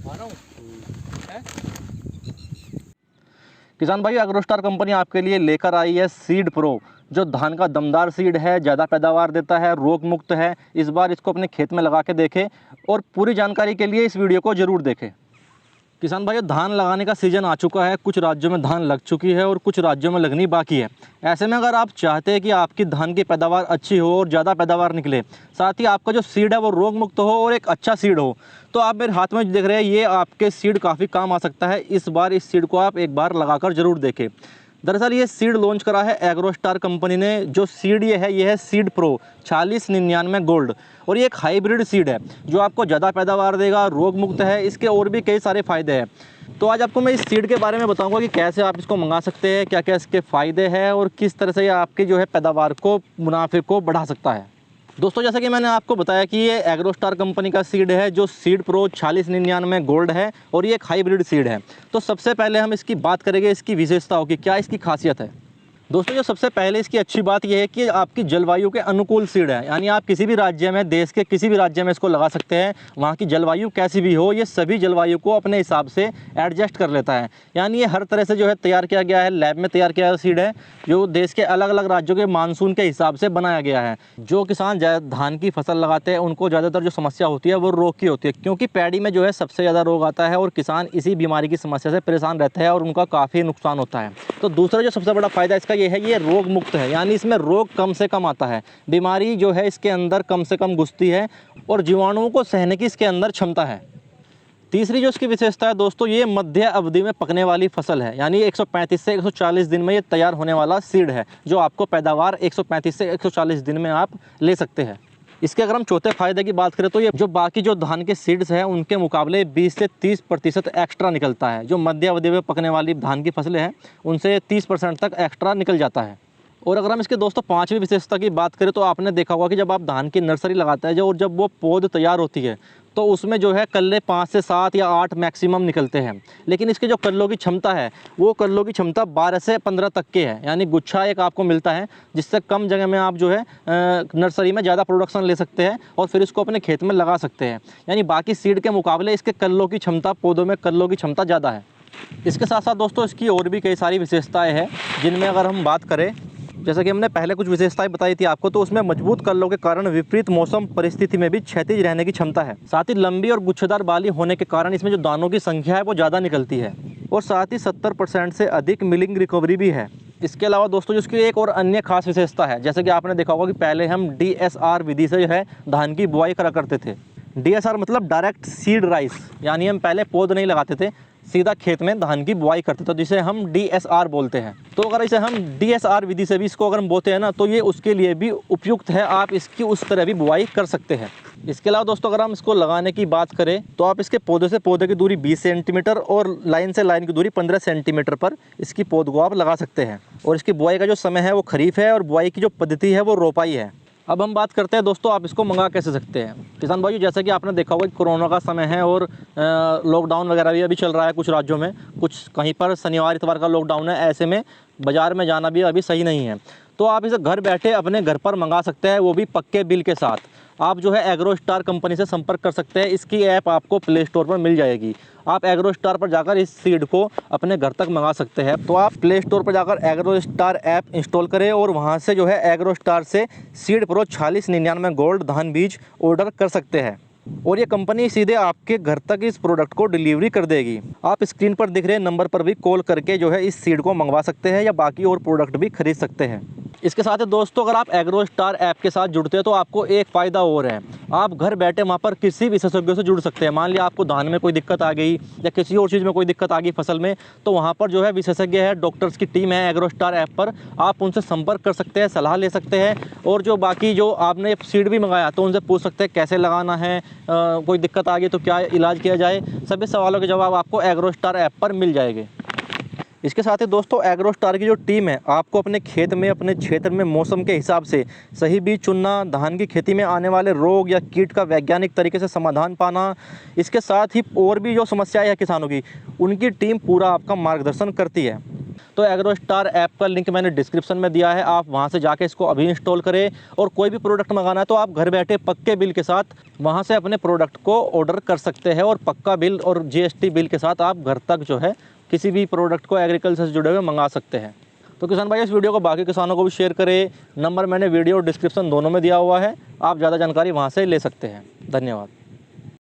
आ रहा हूँ। किसान भाई, एग्रोस्टार कंपनी आपके लिए लेकर आई है सीड प्रो, जो धान का दमदार सीड है, ज़्यादा पैदावार देता है, रोग मुक्त है। इस बार इसको अपने खेत में लगा के देखें और पूरी जानकारी के लिए इस वीडियो को ज़रूर देखें। किसान भाई, धान लगाने का सीज़न आ चुका है। कुछ राज्यों में धान लग चुकी है और कुछ राज्यों में लगनी बाकी है। ऐसे में अगर आप चाहते हैं कि आपकी धान की पैदावार अच्छी हो और ज़्यादा पैदावार निकले, साथ ही आपका जो सीड है वो रोग मुक्त हो और एक अच्छा सीड हो, तो आप मेरे हाथ में देख रहे हैं, ये आपके सीड काफ़ी काम आ सकता है। इस बार इस सीड को आप एक बार लगाकर ज़रूर देखें। दरअसल ये सीड लॉन्च करा है एग्रोस्टार कंपनी ने। जो सीड ये है सीड प्रो 4699 गोल्ड, और ये एक हाइब्रिड सीड है जो आपको ज़्यादा पैदावार देगा, रोग मुक्त है, इसके और भी कई सारे फ़ायदे हैं। तो आज आपको मैं इस सीड के बारे में बताऊंगा कि कैसे आप इसको मंगा सकते हैं, क्या क्या इसके फ़ायदे हैं और किस तरह से ये आपकी जो है पैदावार को, मुनाफे को बढ़ा सकता है। दोस्तों, जैसा कि मैंने आपको बताया कि ये एग्रोस्टार कंपनी का सीड है, जो सीड प्रो 4699 गोल्ड है, और ये एक हाइब्रिड सीड है। तो सबसे पहले हम इसकी बात करेंगे इसकी विशेषताओं की, क्या इसकी खासियत है। दोस्तों, जो सबसे पहले इसकी अच्छी बात यह है कि आपकी जलवायु के अनुकूल सीड है, यानी आप किसी भी राज्य में, देश के किसी भी राज्य में इसको लगा सकते हैं। वहाँ की जलवायु कैसी भी हो, ये सभी जलवायु को अपने हिसाब से एडजस्ट कर लेता है। यानी ये हर तरह से जो है तैयार किया गया है, लैब में तैयार किया गया सीड है, जो देश के अलग अलग राज्यों के मानसून के हिसाब से बनाया गया है। जो किसान धान की फसल लगाते हैं, उनको ज़्यादातर जो समस्या होती है वो रोग की होती है, क्योंकि पैडी में जो है सबसे ज़्यादा रोग आता है और किसान इसी बीमारी की समस्या से परेशान रहते हैं और उनका काफ़ी नुकसान होता है। तो दूसरा जो सबसे बड़ा फ़ायदा इसका ये है, ये रोग मुक्त है, यानी इसमें रोग कम से कम आता है, बीमारी जो है इसके अंदर कम से कम घुसती है और जीवाणुओं को सहने की इसके अंदर क्षमता है। तीसरी जो इसकी विशेषता है दोस्तों, ये मध्य अवधि में पकने वाली फसल है, यानी 135 से 140 दिन में ये तैयार होने वाला सीड है, जो आपको पैदावार 135 से 140 दिन में आप ले सकते हैं। इसके अगर हम चौथे फायदे की बात करें तो ये जो बाकी जो धान के सीड्स हैं उनके मुकाबले 20 से 30% एक्स्ट्रा निकलता है। जो मध्य अवधि में पकने वाली धान की फसलें हैं उनसे 30% तक एक्स्ट्रा निकल जाता है। और अगर हम इसके दोस्तों पांचवी विशेषता की बात करें तो आपने देखा होगा कि जब आप धान की नर्सरी लगाते हैं और जब वो पौध तैयार होती है तो उसमें जो है कल्ले 5 से 7 या 8 मैक्सिमम निकलते हैं, लेकिन इसके जो कल्लों की क्षमता है वो कल्लों की क्षमता 12 से 15 तक के है, यानी गुच्छा एक आपको मिलता है, जिससे कम जगह में आप जो है नर्सरी में ज़्यादा प्रोडक्शन ले सकते हैं और फिर इसको अपने खेत में लगा सकते हैं। यानी बाकी सीड के मुकाबले इसके कल्लों की क्षमता, पौधों में कल्लों की क्षमता ज़्यादा है। इसके साथ साथ दोस्तों इसकी और भी कई सारी विशेषताएँ हैं, जिनमें अगर हम बात करें, जैसा कि हमने पहले कुछ विशेषताएं बताई थी आपको, तो उसमें मजबूत कल्लों के कारण विपरीत मौसम परिस्थिति में भी क्षैतिज रहने की क्षमता है। साथ ही लंबी और गुच्छेदार बाली होने के कारण इसमें जो दानों की संख्या है वो ज़्यादा निकलती है, और साथ ही 70% से अधिक मिलिंग रिकवरी भी है। इसके अलावा दोस्तों जिसकी एक और अन्य खास विशेषता है, जैसे कि आपने देखा होगा कि पहले हम DSR विधि से जो है धान की बुआई करा करते थे। DSR मतलब डायरेक्ट सीड राइस, यानी हम पहले पौध नहीं लगाते थे, सीधा खेत में धान की बुआई करते थे, जिसे हम DSR बोलते हैं। तो अगर इसे हम DSR विधि से भी इसको अगर हम बोते हैं ना, तो ये उसके लिए भी उपयुक्त है, आप इसकी उस तरह भी बुआई कर सकते हैं। इसके अलावा दोस्तों अगर हम इसको लगाने की बात करें तो आप इसके पौधे से पौधे की दूरी 20 सेंटीमीटर और लाइन से लाइन की दूरी 15 सेंटीमीटर पर इसकी पौध को आप लगा सकते हैं। और इसकी बुआई का जो समय है वो खरीफ है और बुआई की जो पद्धति है वो रोपाई है। अब हम बात करते हैं दोस्तों आप इसको मंगा कैसे सकते हैं। किसान भाइयों, जैसा कि आपने देखा होगा कि कोरोना का समय है और लॉकडाउन वगैरह भी अभी चल रहा है कुछ राज्यों में, कुछ कहीं पर शनिवार इतवार का लॉकडाउन है। ऐसे में बाज़ार में जाना भी अभी सही नहीं है, तो आप इसे घर बैठे अपने घर पर मंगा सकते हैं, वो भी पक्के बिल के साथ। आप जो है एग्रोस्टार कंपनी से संपर्क कर सकते हैं। इसकी ऐप आपको प्ले स्टोर पर मिल जाएगी। आप एग्रोस्टार पर जाकर इस सीड को अपने घर तक मंगा सकते हैं। तो आप प्ले स्टोर पर जाकर एग्रोस्टार ऐप इंस्टॉल करें और वहां से जो है एग्रोस्टार से सीड प्रो 4699 गोल्ड धान बीज ऑर्डर कर सकते हैं, और ये कंपनी सीधे आपके घर तक इस प्रोडक्ट को डिलीवरी कर देगी। आप स्क्रीन पर दिख रहे नंबर पर भी कॉल करके जो है इस सीड को मंगवा सकते हैं या बाकी और प्रोडक्ट भी खरीद सकते हैं। इसके साथ ही दोस्तों अगर आप एग्रोस्टार ऐप के साथ जुड़ते हैं तो आपको एक फ़ायदा और है, आप घर बैठे वहाँ पर किसी विशेषज्ञ से जुड़ सकते हैं। मान लिया आपको धान में कोई दिक्कत आ गई या किसी और चीज़ में कोई दिक्कत आ गई फसल में, तो वहाँ पर जो है विशेषज्ञ है, डॉक्टर्स की टीम है एग्रोस्टार ऐप पर, आप उनसे संपर्क कर सकते हैं, सलाह ले सकते हैं, और जो बाकी जो आपने सीड भी मंगाया तो उनसे पूछ सकते हैं कैसे लगाना है, कोई दिक्कत आ गई तो क्या इलाज किया जाए। सभी सवालों के जवाब आपको एग्रोस्टार ऐप पर मिल जाएंगे। इसके साथ ही दोस्तों एग्रोस्टार की जो टीम है आपको अपने खेत में, अपने क्षेत्र में मौसम के हिसाब से सही बीज चुनना, धान की खेती में आने वाले रोग या कीट का वैज्ञानिक तरीके से समाधान पाना, इसके साथ ही और भी जो समस्याएं हैं किसानों की, उनकी टीम पूरा आपका मार्गदर्शन करती है। तो एग्रोस्टार ऐप का लिंक मैंने डिस्क्रिप्शन में दिया है, आप वहां से जाके इसको अभी इंस्टॉल करें। और कोई भी प्रोडक्ट मंगाना है तो आप घर बैठे पक्के बिल के साथ वहां से अपने प्रोडक्ट को ऑर्डर कर सकते हैं, और पक्का बिल और GST बिल के साथ आप घर तक जो है किसी भी प्रोडक्ट को एग्रीकल्चर से जुड़े हुए मंगा सकते हैं। तो किसान भाई, इस वीडियो को बाकी किसानों को भी शेयर करें। नंबर मैंने वीडियो और डिस्क्रिप्शन दोनों में दिया हुआ है, आप ज़्यादा जानकारी वहाँ से ले सकते हैं। धन्यवाद।